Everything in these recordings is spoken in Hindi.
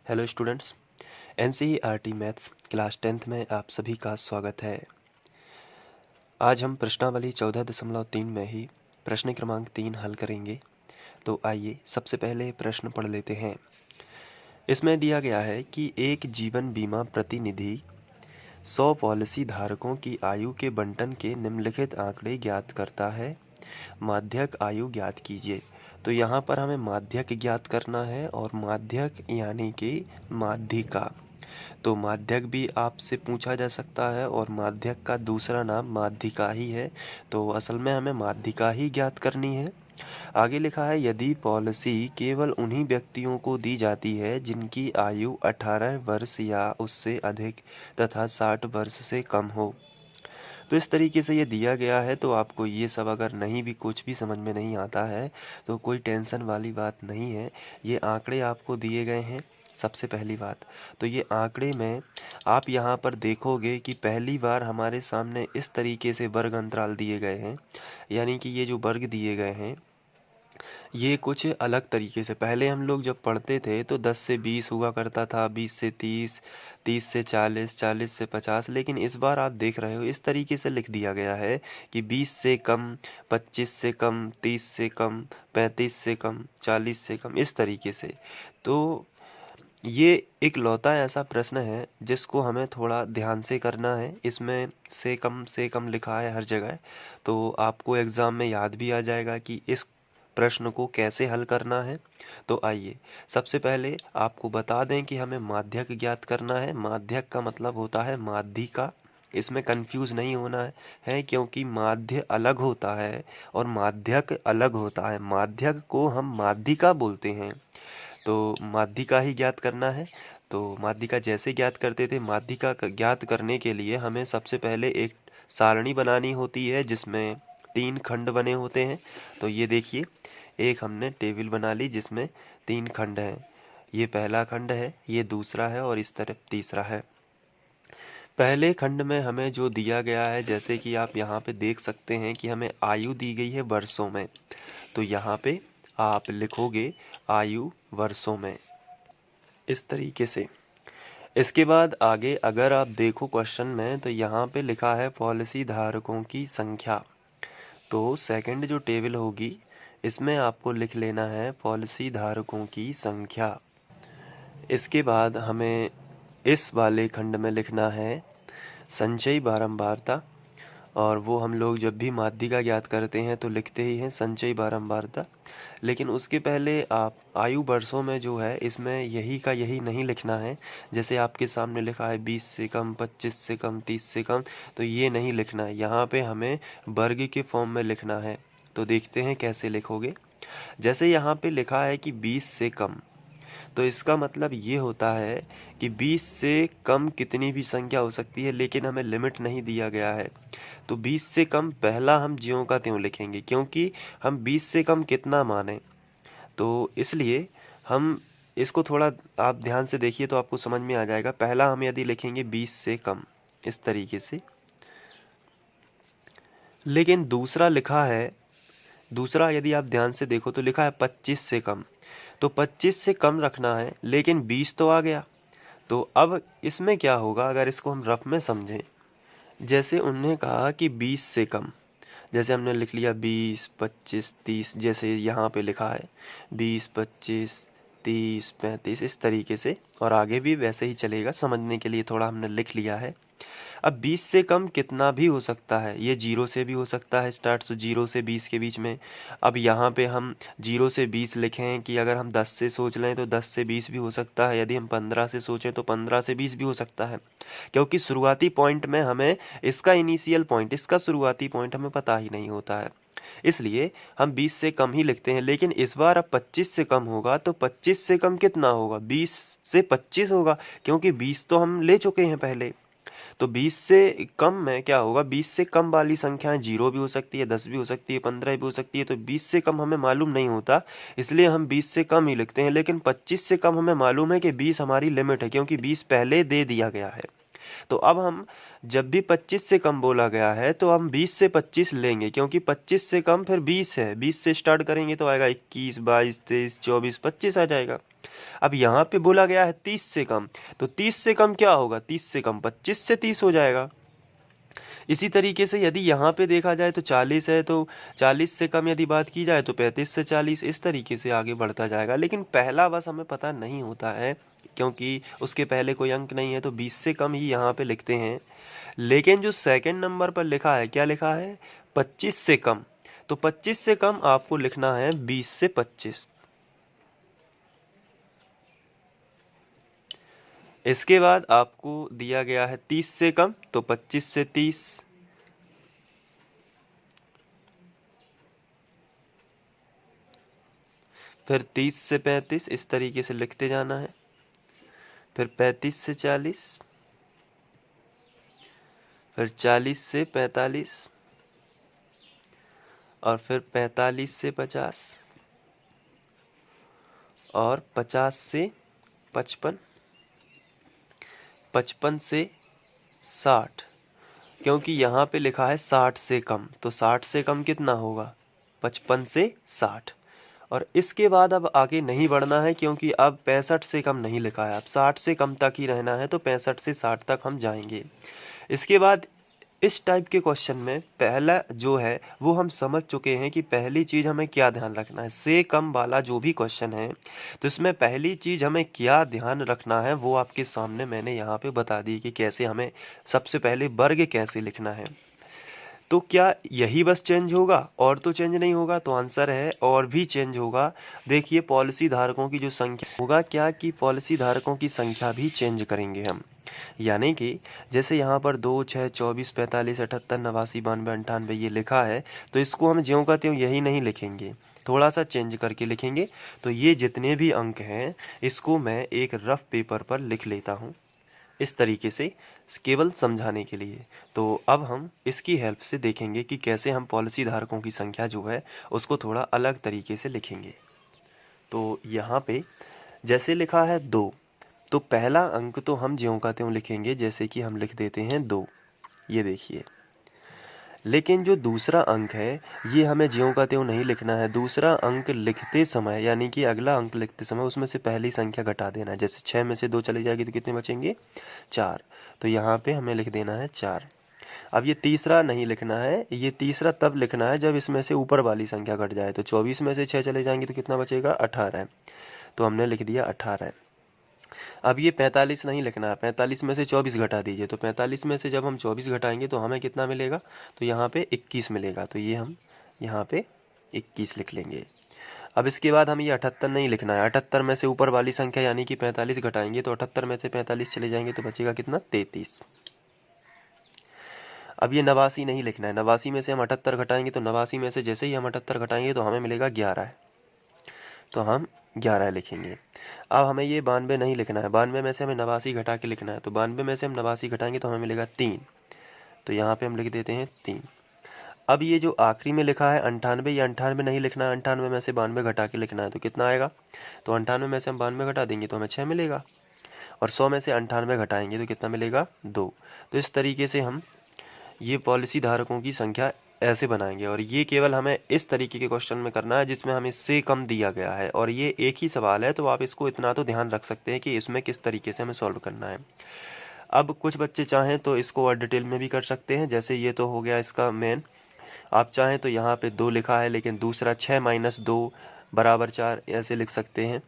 Hello students, NCERT maths class 10th में आप सभी का स्वागत है। आज हम प्रश्नावली 14.3 में ही प्रश्न क्रमांक 3 हल करेंगे। तो आइए सबसे पहले प्रश्न पढ़ लेते हैं। इसमें दिया गया है कि एक जीवन बीमा प्रतिनिधि 100 पॉलिसी धारकों की आयु के बंटन के निम्नलिखित आंकड़े ज्ञात करता है। माध्यक आयु ज्ञात कीजिए। तो यहाँ पर हमें माध्यक ज्ञात करना है और माध्यक यानी कि माध्यिका। तो माध्यक भी आपसे पूछा जा सकता है और माध्यक का दूसरा नाम माध्यिका ही है। तो असल में हमें माध्यिका ही ज्ञात करनी है। आगे लिखा है, यदि पॉलिसी केवल उन्हीं व्यक्तियों को दी जाती है जिनकी आयु 18 वर्ष या उससे अधिक तथा 60 वर्ष से कम हो। तो इस तरीके से ये दिया गया है। तो आपको ये सब अगर नहीं भी कुछ भी समझ में नहीं आता है तो कोई टेंशन वाली बात नहीं है। ये आंकड़े आपको दिए गए हैं। सबसे पहली बात तो ये आंकड़े में आप यहाँ पर देखोगे कि पहली बार हमारे सामने इस तरीके से वर्ग अंतराल दिए गए हैं, यानी कि ये जो वर्ग दिए गए हैं ये कुछ अलग तरीके से। पहले हम लोग जब पढ़ते थे तो 10 से 20 हुआ करता था, 20 से 30, 30 से 40, 40 से 50। लेकिन इस बार आप देख रहे हो इस तरीके से लिख दिया गया है कि 20 से कम, 25 से कम, 30 से कम, 35 से कम, 40 से कम, इस तरीके से। तो ये एक लौता ऐसा प्रश्न है जिसको हमें थोड़ा ध्यान से करना है। इसमें से कम लिखा है हर जगह, तो आपको एग्ज़ाम में याद भी आ जाएगा कि इस प्रश्न को कैसे हल करना है। तो आइए सबसे पहले आपको बता दें कि हमें माध्यक ज्ञात करना है। माध्यक का मतलब होता है माध्यिका। इसमें कंफ्यूज नहीं होना है क्योंकि माध्य अलग होता है और माध्यक अलग होता है। माध्यक को हम माध्यिका बोलते हैं। तो माध्यिका ही ज्ञात करना है। तो माध्यिका जैसे ज्ञात करते थे, माध्यिका ज्ञात करने के लिए हमें सबसे पहले एक सारणी बनानी होती है जिसमें 3 खंड बने होते हैं। तो ये देखिए, एक हमने टेबल बना ली जिसमें 3 खंड हैं। ये पहला खंड है, ये दूसरा है और इस तरफ तीसरा है। पहले खंड में हमें जो दिया गया है, जैसे कि आप यहाँ पे देख सकते हैं कि हमें आयु दी गई है वर्षों में। तो यहाँ पे आप लिखोगे आयु वर्षों में, इस तरीके से। इसके बाद आगे अगर आप देखो क्वेश्चन में तो यहाँ पे लिखा है पॉलिसी धारकों की संख्या। तो सेकंड जो टेबल होगी इसमें आपको लिख लेना है पॉलिसी धारकों की संख्या। इसके बाद हमें इस वाले खंड में लिखना है संचयी बारंबारता, और वो हम लोग जब भी माध्यिका ज्ञात करते हैं तो लिखते ही हैं संचयी बारंबारता। लेकिन उसके पहले आप आयु वर्षों में जो है इसमें यही का यही नहीं लिखना है। जैसे आपके सामने लिखा है 20 से कम, 25 से कम, 30 से कम, तो ये नहीं लिखना है। यहाँ पे हमें वर्ग के फॉर्म में लिखना है। तो देखते हैं कैसे लिखोगे। जैसे यहाँ पे लिखा है कि 20 से कम, तो इसका मतलब ये होता है कि 20 से कम कितनी भी संख्या हो सकती है, लेकिन हमें लिमिट नहीं दिया गया है। तो 20 से कम पहला हम ज्यों का त्यों लिखेंगे, क्योंकि हम 20 से कम कितना माने। तो इसलिए हम इसको थोड़ा आप ध्यान से देखिए तो आपको समझ में आ जाएगा। पहला हम यदि लिखेंगे 20 से कम, इस तरीके से। लेकिन दूसरा लिखा है, दूसरा यदि आप ध्यान से देखो तो लिखा है 25 से कम। तो 25 से कम रखना है, लेकिन 20 तो आ गया। तो अब इसमें क्या होगा अगर इसको हम रफ में समझें। जैसे उन्होंने कहा कि 20 से कम, जैसे हमने लिख लिया 20, 25, 30, जैसे यहाँ पे लिखा है 20, 25, 30, 35, इस तरीके से। और आगे भी वैसे ही चलेगा, समझने के लिए थोड़ा हमने लिख लिया है। अब 20 से कम कितना भी हो सकता है, ये 0 से भी हो सकता है स्टार्ट, तो 0 से 20 के बीच में। अब यहाँ पे हम 0 से 20 लिखें कि अगर हम 10 से सोच लें तो 10 से 20 भी हो सकता है। यदि हम 15 से सोचें तो 15 से 20 भी हो सकता है, क्योंकि शुरुआती पॉइंट में हमें इसका इनिशियल पॉइंट, इसका शुरुआती पॉइंट हमें पता ही नहीं होता है। इसलिए हम 20 से कम ही लिखते हैं। लेकिन इस बार अब 25 से कम होगा, तो 25 से कम कितना होगा, 20 से 25 होगा, क्योंकि 20 तो हम ले चुके हैं पहले। तो 20 से कम में क्या होगा, 20 से कम वाली संख्याएं 0 भी हो सकती है, 10 भी हो सकती है, 15 भी हो सकती है। तो 20 से कम हमें मालूम नहीं होता, इसलिए हम 20 से कम ही लिखते हैं। लेकिन 25 से कम हमें मालूम है कि 20 हमारी लिमिट है, क्योंकि 20 पहले दे दिया गया है। तो अब हम जब भी 25 से कम बोला गया है तो हम 20 से 25 लेंगे, क्योंकि 25 से कम फिर 20 है, 20 से स्टार्ट करेंगे तो आएगा 21, 22, 23, 24, 25 आ जाएगा। अब यहाँ पे बोला गया है 30 से कम, तो 30 से कम क्या होगा, 30 से कम 25 से 30 हो जाएगा। इसी तरीके से यदि यहाँ पे देखा जाए तो 40 है, तो 40 से कम यदि बात की जाए तो 35 से 40, इस तरीके से आगे बढ़ता जाएगा। लेकिन पहला बस हमें पता नहीं होता है, क्योंकि उसके पहले कोई अंक नहीं है, तो 20 से कम ही यहाँ पे लिखते हैं। लेकिन जो सेकंड नंबर पर लिखा है, क्या लिखा है, 25 से कम, तो 25 से कम आपको लिखना है 20 से 25। इसके बाद आपको दिया गया है 30 से कम, तो 25 से 30, फिर 30 से 35, इस तरीके से लिखते जाना है। फिर 35 से 40, फिर 40 से 45, और फिर 45 से 50, और 50 से 55, 55 से 60, क्योंकि यहाँ पे लिखा है 60 से कम, तो 60 से कम कितना होगा, 55 से 60। और इसके बाद अब आगे नहीं बढ़ना है, क्योंकि अब 65 से कम नहीं लिखा है, अब 60 से कम तक ही रहना है, तो 65 से 60 तक हम जाएंगे। इसके बाद इस टाइप के क्वेश्चन में पहला जो है वो हम समझ चुके हैं कि पहली चीज़ हमें क्या ध्यान रखना है। से कम वाला जो भी क्वेश्चन है तो इसमें पहली चीज़ हमें क्या ध्यान रखना है वो आपके सामने मैंने यहाँ पे बता दी कि कैसे हमें सबसे पहले वर्ग कैसे लिखना है। तो क्या यही बस चेंज होगा और तो चेंज नहीं होगा, तो आंसर है और भी चेंज होगा। देखिए पॉलिसी धारकों की जो संख्या होगा क्या कि पॉलिसी धारकों की संख्या भी चेंज करेंगे हम। यानी कि जैसे यहाँ पर 2, 6, 24, 45, 78, 89, 92, 98 ये लिखा है, तो इसको हम ज्यों का त्यों यही नहीं लिखेंगे, थोड़ा सा चेंज करके लिखेंगे। तो ये जितने भी अंक हैं इसको मैं एक रफ पेपर पर लिख लेता हूँ इस तरीके से, केवल समझाने के लिए। तो अब हम इसकी हेल्प से देखेंगे कि कैसे हम पॉलिसी धारकों की संख्या जो है उसको थोड़ा अलग तरीके से लिखेंगे। तो यहाँ पे जैसे लिखा है 2, तो पहला अंक तो हम ज्यों का त्यों लिखेंगे, जैसे कि हम लिख देते हैं 2, ये देखिए। लेकिन जो दूसरा अंक है ये हमें ज्यों का त्यों नहीं लिखना है। दूसरा अंक लिखते समय यानी कि अगला अंक लिखते समय उसमें से पहली संख्या घटा देना है। जैसे 6 में से 2 चली जाएगी तो कितने बचेंगे, 4, तो यहाँ पे हमें लिख देना है 4। अब ये तीसरा नहीं लिखना है, ये तीसरा तब लिखना है जब इसमें से ऊपर वाली संख्या घट जाए। तो 24 में से 6 चले जाएंगे तो कितना बचेगा, 18, तो हमने लिख दिया 18। अब ये 45 नहीं लिखना है, 45 में से 24 घटा दीजिए, तो 45 में से जब हम 24 घटाएंगे तो हमें कितना मिलेगा, तो यहाँ पे 21 मिलेगा, तो ये हम यहाँ पे 21 लिख लेंगे। अब इसके बाद हमें ये 78 नहीं लिखना है, 78 में से ऊपर वाली संख्या यानी कि 45 घटाएंगे तो 78 में से 45 चले जाएंगे तो बचेगा कितना, 33। अब ये 89 नहीं लिखना है, 89 में से हम 78 घटाएंगे तो 89 में से जैसे ही हम 78 घटाएंगे तो हमें मिलेगा 11, तो हम 11 लिखेंगे। अब हमें ये 92 नहीं लिखना है, 92 में से हमें 89 घटा के लिखना है, तो 92 में से हम 89 घटाएंगे तो हमें मिलेगा 3, तो यहाँ पे हम लिख देते हैं 3। अब ये जो आखिरी में लिखा है 98, ये 98 नहीं लिखना है, 98 में से 92 घटा के लिखना है, तो कितना आएगा, तो 98 में से हम 92 घटा देंगे तो हमें 6 मिलेगा, और 100 में से 98 घटाएंगे तो कितना मिलेगा, 2। तो इस तरीके से हम ये पॉलिसी धारकों की संख्या ऐसे बनाएंगे। और ये केवल हमें इस तरीके के क्वेश्चन में करना है जिसमें हमें से कम दिया गया है, और ये एक ही सवाल है, तो आप इसको इतना तो ध्यान रख सकते हैं कि इसमें किस तरीके से हमें सॉल्व करना है। अब कुछ बच्चे चाहें तो इसको और डिटेल में भी कर सकते हैं, जैसे ये तो हो गया इसका मेन। आप चाहें तो यहाँ पे 2 लिखा है, लेकिन दूसरा 6 - 2 = 4 ऐसे लिख सकते हैं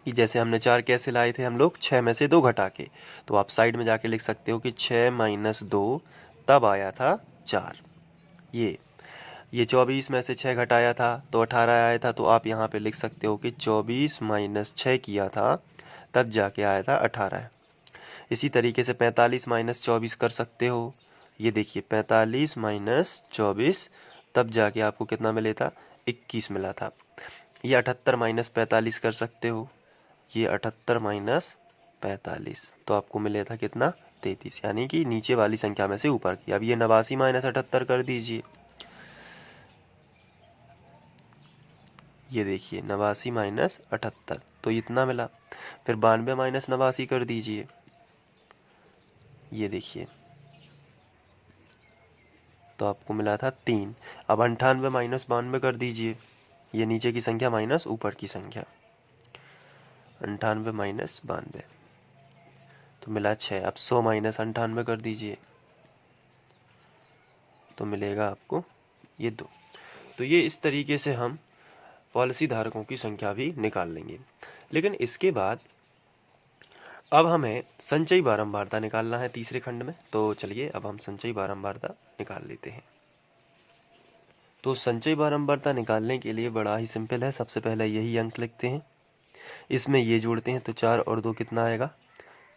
कि जैसे हमने 4 कैसे लाए थे हम लोग, 6 में से 2 घटा के, तो आप साइड में जाके लिख सकते हो कि 6 - 2 तब आया था 4। ये 24 में से 6 घटाया था तो 18 आया था, तो आप यहाँ पे लिख सकते हो कि 24 - 6 किया था तब जाके आया था 18। इसी तरीके से 45 - 24 कर सकते हो। ये देखिए 45 - 24 तब जाके आपको कितना मिले था, 21 मिला था। ये 78 - 45 कर सकते हो, ये 78 - 45 तो आपको मिले था कितना, 33, यानी कि नीचे वाली संख्या में से ऊपर की। अब ये 89 - 78 कर दीजिए, ये देखिए 89 - 78 तो इतना मिला। फिर 92 - 89 कर दीजिए, ये देखिए, तो आपको मिला था 3। अब 98 माइनस 92 कर दीजिए, ये नीचे की संख्या माइनस ऊपर की संख्या, 98 माइनस 92 तो मिला 6। अब 100 माइनस 98 कर दीजिए, तो मिलेगा आपको ये 2। तो ये इस तरीके से हम पॉलिसी धारकों की संख्या भी निकाल लेंगे। लेकिन इसके बाद अब हमें संचयी बारंबारता निकालना है तीसरे खंड में। तो चलिए अब हम संचयी बारंबारता निकाल लेते हैं। तो संचयी बारंबारता निकालने के लिए बड़ा ही सिंपल है। सबसे पहले यही अंक लिखते हैं, इसमें ये जोड़ते हैं तो 4 और 2 कितना आएगा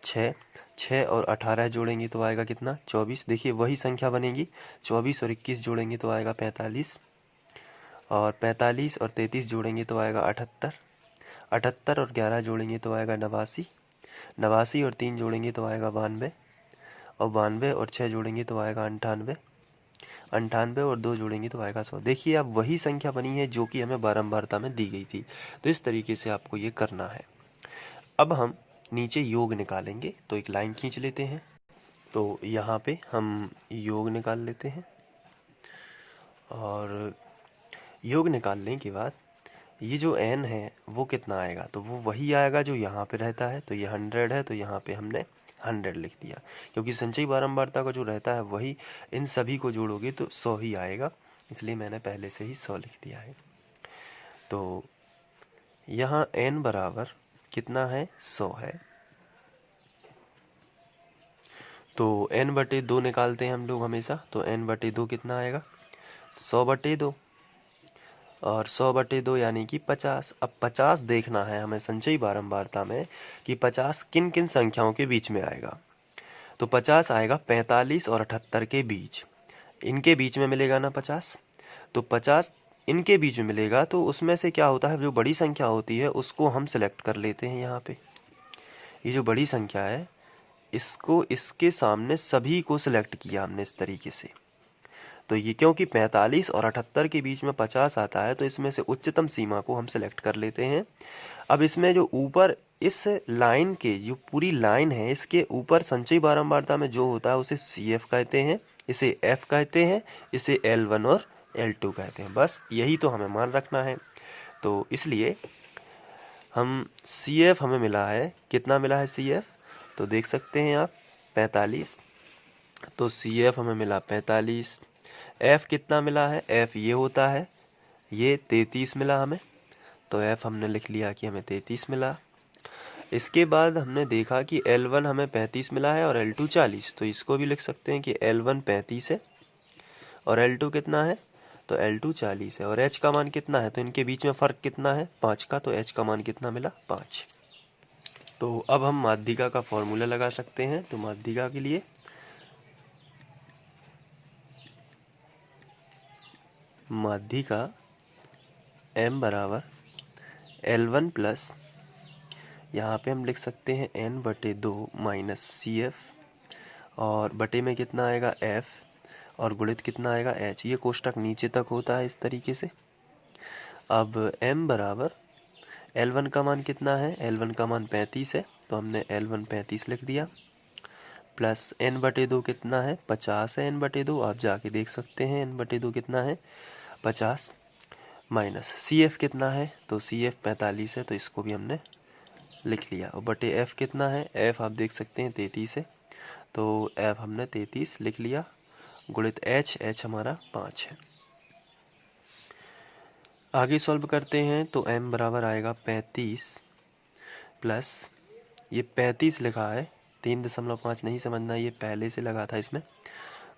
6। 6 और 18 जोड़ेंगे तो आएगा कितना 24। देखिए वही संख्या बनेगी। 24 और 21 जोड़ेंगे तो आएगा 45, और 45 और 33 जोड़ेंगे तो आएगा 78। 78 और 11 जोड़ेंगे तो आएगा 89। 89 और 3 जोड़ेंगे तो आएगा 92, और 92 और 6 जोड़ेंगे तो आएगा 98। 98 और 2 जोड़ेंगे तो आएगा 100। देखिए अब वही संख्या बनी है जो कि हमें बारंबारता में दी गई थी। तो इस तरीके से आपको ये करना है। अब हम नीचे योग निकालेंगे, तो एक लाइन खींच लेते हैं। तो यहाँ पे हम योग निकाल लेते हैं, और योग निकालने के बाद ये जो n है वो कितना आएगा, तो वो वही आएगा जो यहाँ पे रहता है। तो ये 100 है, तो यहाँ पे हमने 100 लिख दिया, क्योंकि संचयी बारंबारता का जो रहता है वही इन सभी को जोड़ोगे तो 100 ही आएगा, इसलिए मैंने पहले से ही 100 लिख दिया है। तो यहाँ n बराबर कितना है 100 है। तो n/2 निकालते हैं हम लोग हमेशा। तो n/2 कितना आएगा 100/2, और 100/2 यानी कि 50। अब 50 देखना है हमें संचयी बारंबारता में कि 50 किन किन संख्याओं के बीच में आएगा। तो 50 आएगा 45 और 78 के बीच, इनके बीच में मिलेगा ना 50। तो 50 इनके बीच में मिलेगा, तो उसमें से क्या होता है, जो बड़ी संख्या होती है उसको हम सिलेक्ट कर लेते हैं। यहाँ पे ये जो बड़ी संख्या है इसको इसके सामने सभी को सिलेक्ट किया हमने इस तरीके से। तो ये क्योंकि 45 और 78 के बीच में 50 आता है, तो इसमें से उच्चतम सीमा को हम सिलेक्ट कर लेते हैं। अब इसमें जो ऊपर इस लाइन के जो पूरी लाइन है इसके ऊपर संचयी बारंबारता में जो होता है उसे CF कहते हैं, इसे F कहते हैं, इसे L1 और L2 कहते हैं। बस यही तो हमें मान रखना है। तो इसलिए हम CF हमें मिला है, कितना मिला है CF, तो देख सकते हैं आप 45। तो CF हमें मिला 45। F कितना मिला है, F ये होता है, ये 33 मिला हमें। तो F हमने लिख लिया कि हमें 33 मिला। इसके बाद हमने देखा कि L1 हमें 35 मिला है और L2 40। तो इसको भी लिख सकते हैं कि L1 35 है और L2 कितना है, तो L2 40 है। और H का मान कितना है, तो इनके बीच में फ़र्क कितना है 5 का, तो H का मान कितना मिला 5। तो अब हम माध्यिका का फॉर्मूला लगा सकते हैं। तो माध्यिका के लिए माध्यिका M बराबर L1 प्लस, यहाँ पे हम लिख सकते हैं n/2 माइनस CF, और बटे में कितना आएगा F, और गुणित कितना आएगा H। ये कोष्टक नीचे तक होता है इस तरीके से। अब M बराबर L1 का मान कितना है, L1 का मान 35 है, तो हमने L1 35 लिख दिया, प्लस n/2 कितना है 50 है। n/2 आप जाके देख सकते हैं, n/2 कितना है 50, माइनस CF कितना है, तो CF 45 है, तो इसको भी हमने लिख लिया। और बटे F कितना है, F आप देख सकते हैं 33 है, तो F हमने 33 लिख लिया, गुणित H हमारा 5 है। आगे सॉल्व करते हैं। तो M बराबर आएगा 35 प्लस, ये 35 लिखा है, 3.5 नहीं समझना, ये पहले से लगा था इसमें।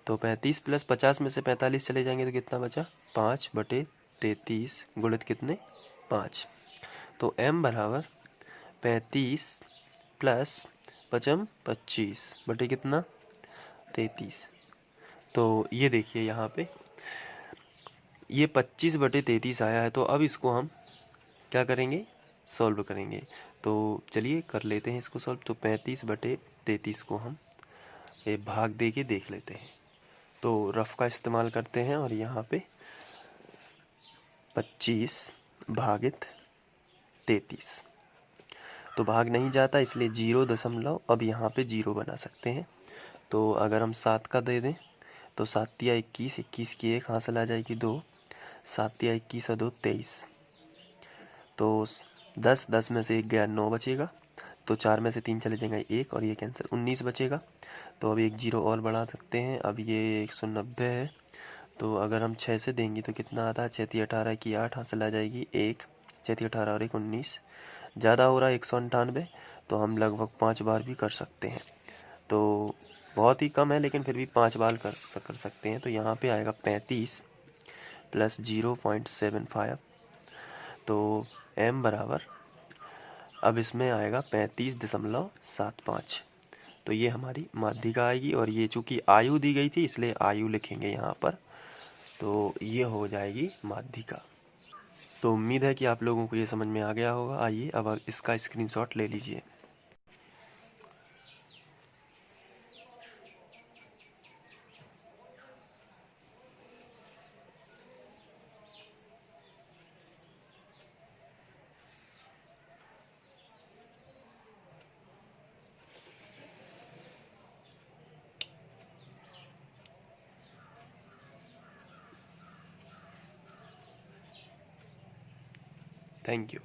तो 35 प्लस 50 में से 45 चले जाएंगे तो कितना बचा 5/33 गुणित कितने 5। तो M बराबर 35 प्लस 25 बटे कितना 33। तो ये देखिए यहाँ पे ये 25/33 आया है। तो अब इसको हम क्या करेंगे, सॉल्व करेंगे। तो चलिए कर लेते हैं इसको सॉल्व। तो 35/33 को हम भाग दे के देख लेते हैं। तो रफ का इस्तेमाल करते हैं, और यहाँ पे 25 भागित 33, तो भाग नहीं जाता इसलिए 0 दशमलव, अब यहाँ पे 0 बना सकते हैं। तो अगर हम 7 का दे दें तो 7 या 21, 21 की 1 हासिल आ जाएगी 2, 7 या 21 और 2 23। तो 10 में से 1 गया 9 बचेगा, तो 4 में से 3 चले जाएंगे 1 और ये कैंसिल, 19 बचेगा। तो अब एक जीरो और बढ़ा सकते हैं, अब ये 190 है। तो अगर हम 6 से देंगे तो कितना आता है, 6 18 की 8 हासिल आ जाएगी 1, 6 18 और 1 19, ज़्यादा हो रहा है 198, तो हम लगभग 5 बार भी कर सकते हैं। तो बहुत ही कम है लेकिन फिर भी 5 बार कर सकते हैं। तो यहाँ पे आएगा 35 प्लस 0.75, तो m बराबर, अब इसमें आएगा 35.75। तो ये हमारी माध्यिका आएगी, और ये चूंकि आयु दी गई थी इसलिए आयु लिखेंगे यहाँ पर, तो ये हो जाएगी माध्यिका। तो उम्मीद है कि आप लोगों को ये समझ में आ गया होगा। आइए अब इसका स्क्रीनशॉट ले लीजिए। Thank you.